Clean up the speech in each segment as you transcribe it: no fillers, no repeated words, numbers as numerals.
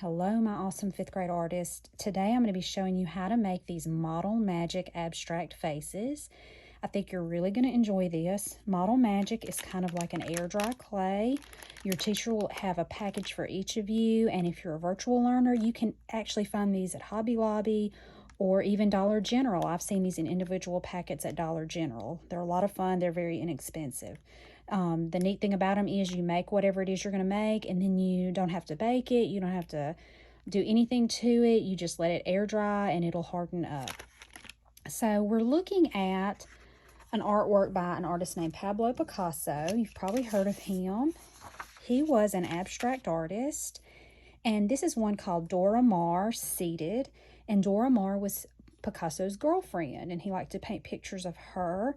Hello, my awesome 5th grade artist. Today I'm going to be showing you how to make these Model Magic abstract faces. I think you're really going to enjoy this. Model Magic is kind of like an air dry clay. Your teacher will have a package for each of you, and if you're a virtual learner, you can actually find these at Hobby Lobby or even Dollar General. I've seen these in individual packets at Dollar General. They're a lot of fun. They're very inexpensive. The neat thing about them is you make whatever it is you're going to make, and then you don't have to bake it. You don't have to do anything to it. You just let it air dry and it'll harden up. So we're looking at an artwork by an artist named Pablo Picasso. You've probably heard of him. He was an abstract artist, and this is one called Dora Maar Seated. And Dora Maar was Picasso's girlfriend, and he liked to paint pictures of her.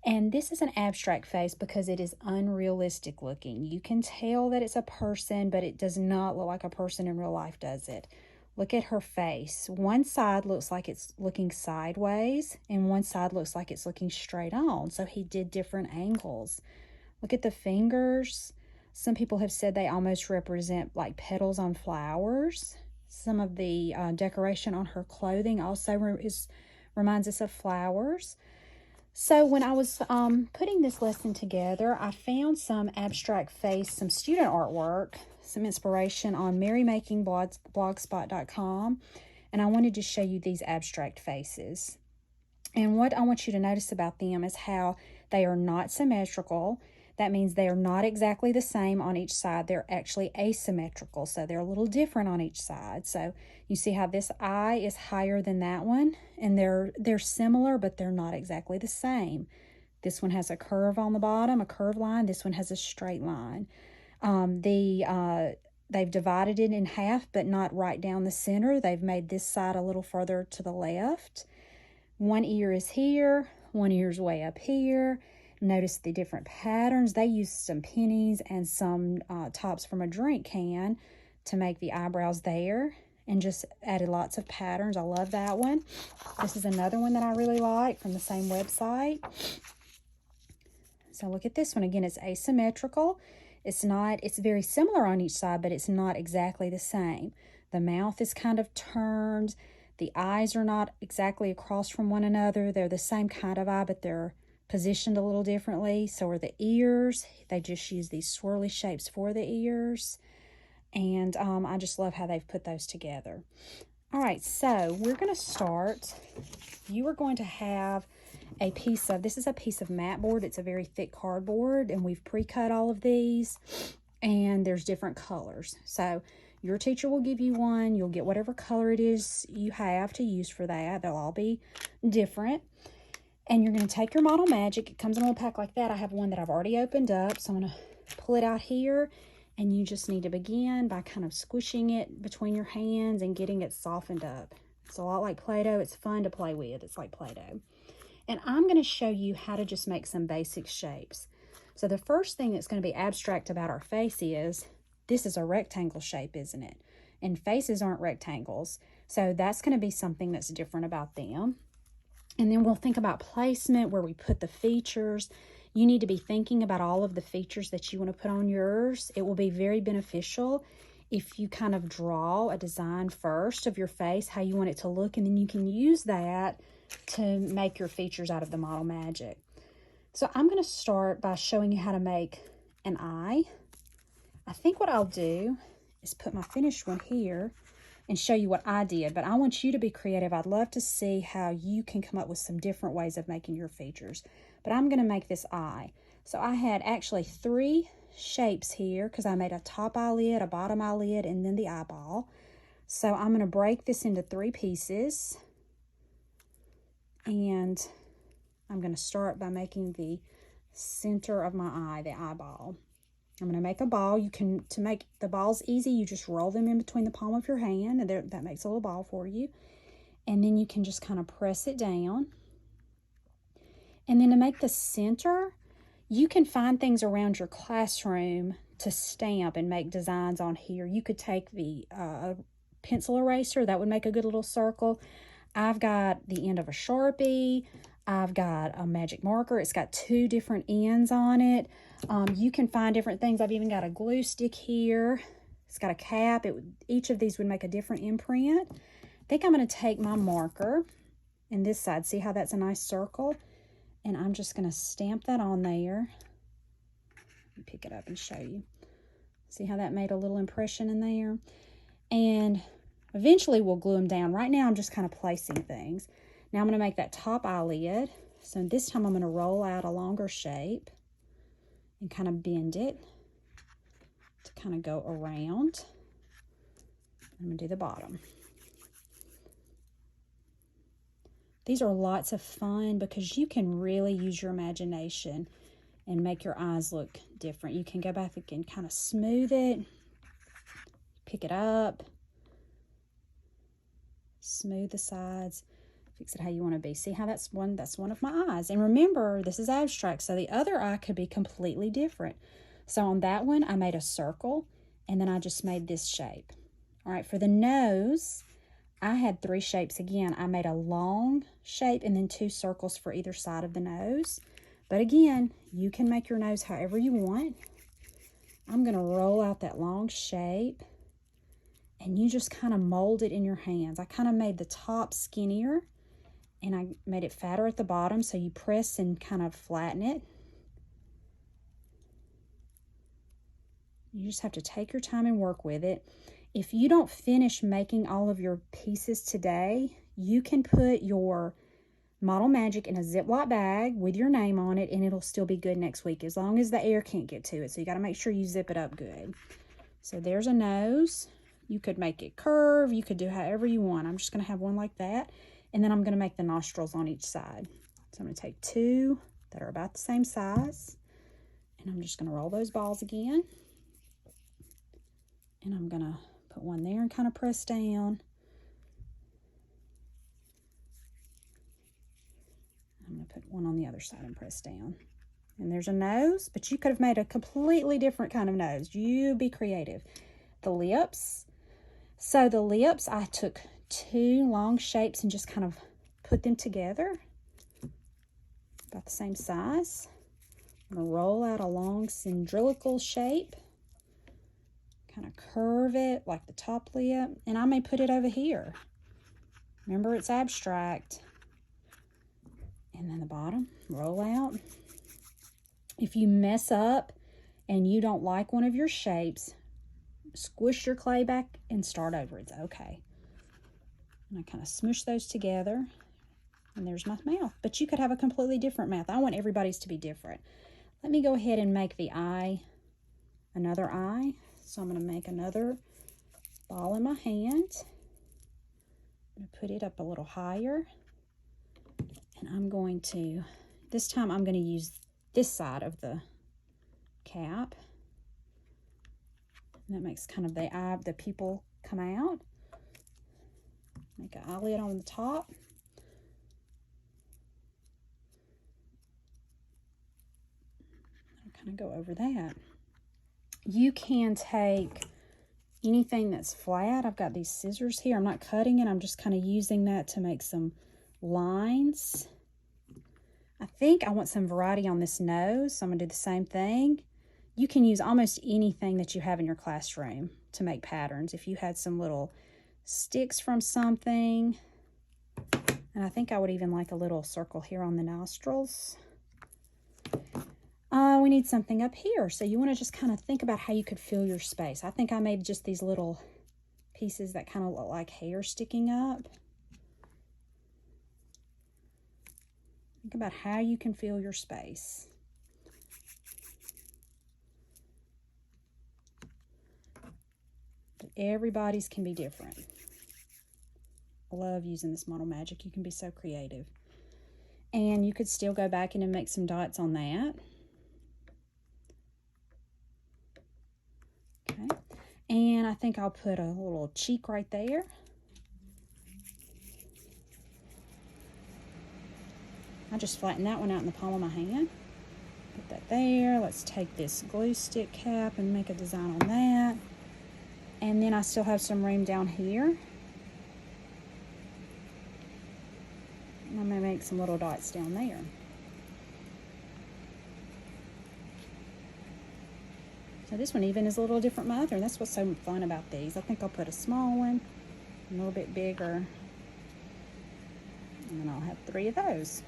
And this is an abstract face because it is unrealistic looking. You can tell that it's a person, but it does not look like a person in real life, does it? Look at her face. One side looks like it's looking sideways, and one side looks like it's looking straight on. So he did different angles. Look at the fingers. Some people have said they almost represent like petals on flowers. Some of the decoration on her clothing also reminds us of flowers. So when I was putting this lesson together, I found some abstract face, some student artwork, some inspiration on merrymakingblogspot.com, and I wanted to show you these abstract faces. And what I want you to notice about them is how they are not symmetrical. That means they are not exactly the same on each side. They're actually asymmetrical, so they're a little different on each side. So you see how this eye is higher than that one, and they're similar, but they're not exactly the same. This one has a curve on the bottom, a curved line. This one has a straight line. They've divided it in half, but not right down the center. They've made this side a little further to the left. One ear is here, one ear is way up here. Notice the different patterns. They used some pennies and some tops from a drink can to make the eyebrows there, and just added lots of patterns. I love that one. This is another one that I really like from the same website. So look at this one. Again, it's asymmetrical. It's very similar on each side, but it's not exactly the same. The mouth is kind of turned. The eyes are not exactly across from one another. They're the same kind of eye, but they're positioned a little differently. So are the ears. They just use these swirly shapes for the ears. And I just love how they've put those together. All right, so we're going to start. You are going to have this is a piece of mat board. It's a very thick cardboard, and we've pre-cut all of these, and there's different colors. So your teacher will give you one. You'll get whatever color it is you have to use for that. They'll all be different. And you're going to take your Model Magic. It comes in a little pack like that. I have one that I've already opened up, so I'm going to pull it out here. And you just need to begin by kind of squishing it between your hands and getting it softened up. It's a lot like Play-Doh. It's fun to play with. It's like Play-Doh. And I'm going to show you how to just make some basic shapes. So the first thing that's going to be abstract about our face is, this is a rectangle shape, isn't it? And faces aren't rectangles. So that's going to be something that's different about them. And then we'll think about placement, where we put the features. You need to be thinking about all of the features that you want to put on yours. It will be very beneficial if you kind of draw a design first of your face, how you want it to look, and then you can use that to make your features out of the Model Magic. So I'm going to start by showing you how to make an eye. I think what I'll do is put my finished one here and show you what I did, but I want you to be creative. I'd love to see how you can come up with some different ways of making your features. But I'm going to make this eye. So I had actually 3 shapes here because I made a top eyelid, a bottom eyelid, and then the eyeball. So I'm going to break this into 3 pieces. And I'm going to start by making the center of my eye, the eyeball. I'm going to make a ball. To make the balls easy, you just roll them in between the palm of your hand, and that makes a little ball for you. And then you can just kind of press it down. And then to make the center, you can find things around your classroom to stamp and make designs on here. You could take the pencil eraser. That would make a good little circle. I've got the end of a Sharpie. I've got a magic marker. It's got 2 different ends on it. You can find different things. I've even got a glue stick here It's got a cap. Each of these would make a different imprint. I think I'm going to take my marker in this side. See how that's a nice circle? And I'm just going to stamp that on there. Let me pick it up and show you. See how that made a little impression in there? And eventually we'll glue them down. Right now I'm just kind of placing things. Now I'm going to make that top eyelid. So this time I'm going to roll out a longer shape and kind of bend it to kind of go around. I'm going to do the bottom. These are lots of fun because you can really use your imagination and make your eyes look different. You can go back and kind of smooth it, pick it up, smooth the sides, fix it how you want to be. See how that's one of my eyes. And remember, this is abstract, so the other eye could be completely different. So on that one, I made a circle, and then I just made this shape. All right, for the nose, I had 3 shapes again. I made a long shape and then 2 circles for either side of the nose. But again, you can make your nose however you want. I'm going to roll out that long shape, and you just kind of mold it in your hands. I kind of made the top skinnier, and I made it fatter at the bottom, so you press and kind of flatten it. You just have to take your time and work with it. If you don't finish making all of your pieces today, you can put your Model Magic in a Ziploc bag with your name on it, and it'll still be good next week as long as the air can't get to it. So you got to make sure you zip it up good. So there's a nose. You could make it curve. You could do however you want. I'm just going to have one like that, and then I'm going to make the nostrils on each side. So I'm going to take 2 that are about the same size, and I'm just going to roll those balls again. And I'm going to put one there and kind of press down. I'm going to put one on the other side and press down. And there's a nose, but you could have made a completely different kind of nose. You be creative. The lips. So the lips, I took 2 long shapes and just kind of put them together. About the same size. I'm going to roll out a long cylindrical shape. Kind of curve it like the top lip, and I may put it over here. Remember, it's abstract. And then the bottom, roll out. If you mess up and you don't like one of your shapes, squish your clay back and start over. It's okay. And I kind of smush those together, and there's my mouth. But you could have a completely different mouth. I want everybody's to be different. Let me go ahead and make the eye, another eye. So I'm going to make another ball in my hand. I'm going to put it up a little higher. And I'm going to, this time I'm going to use this side of the cap. And that makes kind of the eye, the pupil come out. Make an eyelid on the top. I'll kind of go over that. You can take anything that's flat. I've got these scissors here. I'm not cutting it. I'm just kind of using that to make some lines. I think I want some variety on this nose, so I'm going to do the same thing. You can use almost anything that you have in your classroom to make patterns. If you had some little sticks from something, and I think I would even like a little circle here on the nostrils. We need something up here, so you want to just kind of think about how you could fill your space. I think I made just these little pieces that kind of look like hair sticking up. Think about how you can fill your space. But everybody's can be different. I love using this Model Magic. You can be so creative. And you could still go back in and make some dots on that. Okay. And I think I'll put a little cheek right there. I just flattened that one out in the palm of my hand. Put that there. Let's take this glue stick cap and make a design on that. And then I still have some room down here. I'm going to make some little dots down there. So this one even is a little different from my other, and that's what's so fun about these. I think I'll put a small one, a little bit bigger, and then I'll have 3 of those.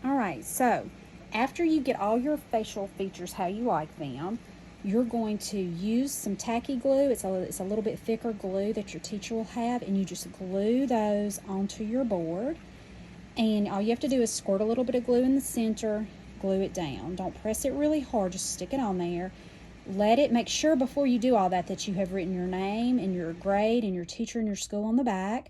All right, so after you get all your facial features how you like them, you're going to use some tacky glue. It's a little bit thicker glue that your teacher will have, and you just glue those onto your board. And all you have to do is squirt a little bit of glue in the center, glue it down. Don't press it really hard, just stick it on there. Make sure before you do all that you have written your name and your grade and your teacher and your school on the back.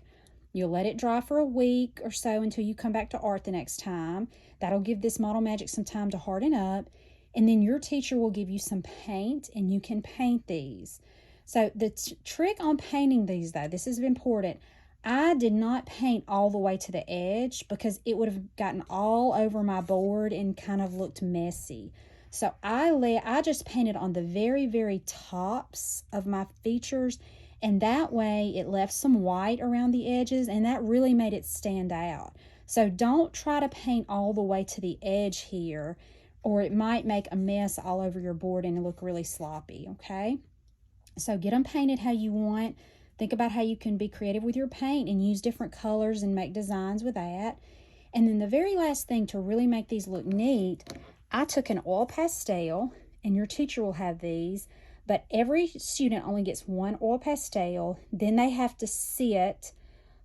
You'll let it dry for a week or so until you come back to art the next time. That'll give this Model Magic some time to harden up. And then your teacher will give you some paint, and you can paint these. So the trick on painting these, though, this is important. I did not paint all the way to the edge because it would have gotten all over my board and kind of looked messy. So I just painted on the very, very tops of my features, and that way it left some white around the edges, and that really made it stand out. So don't try to paint all the way to the edge here, or it might make a mess all over your board and look really sloppy, okay? So get them painted how you want. Think about how you can be creative with your paint and use different colors and make designs with that. And then the very last thing to really make these look neat, I took an oil pastel, and your teacher will have these, but every student only gets one oil pastel. Then they have to sit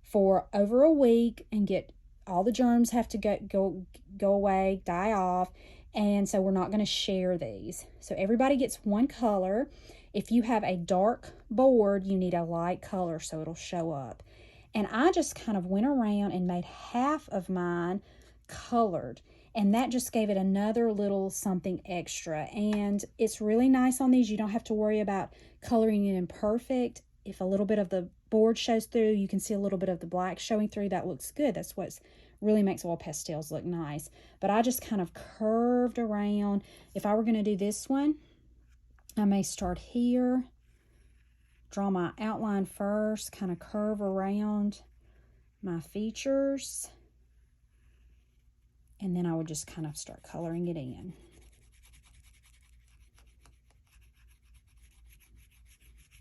for over a week and get all the germs have to go away, die off. And so we're not going to share these. So everybody gets one color. If you have a dark board, you need a light color so it'll show up. And I just kind of went around and made half of mine colored. And that just gave it another little something extra. And it's really nice on these. You don't have to worry about coloring it in perfect. If a little bit of the board shows through, you can see a little bit of the black showing through. That looks good. That's what really makes oil pastels look nice. But I just kind of curved around. If I were going to do this one, I may start here, draw my outline first, kind of curve around my features, and then I would just kind of start coloring it in.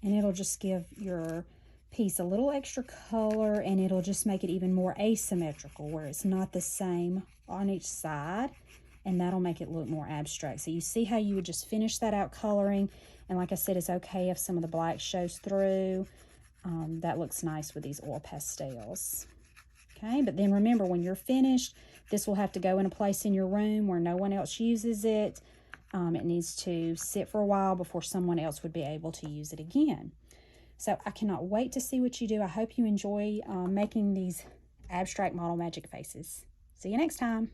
And it'll just give your piece a little extra color, and it'll just make it even more asymmetrical where it's not the same on each side, and that'll make it look more abstract. So you see how you would just finish that out coloring, and like I said, it's okay if some of the black shows through. That looks nice with these oil pastels. Okay, but then remember, when you're finished, this will have to go in a place in your room where no one else uses it. It needs to sit for a while before someone else would be able to use it again. So I cannot wait to see what you do. I hope you enjoy making these abstract Model Magic faces. See you next time.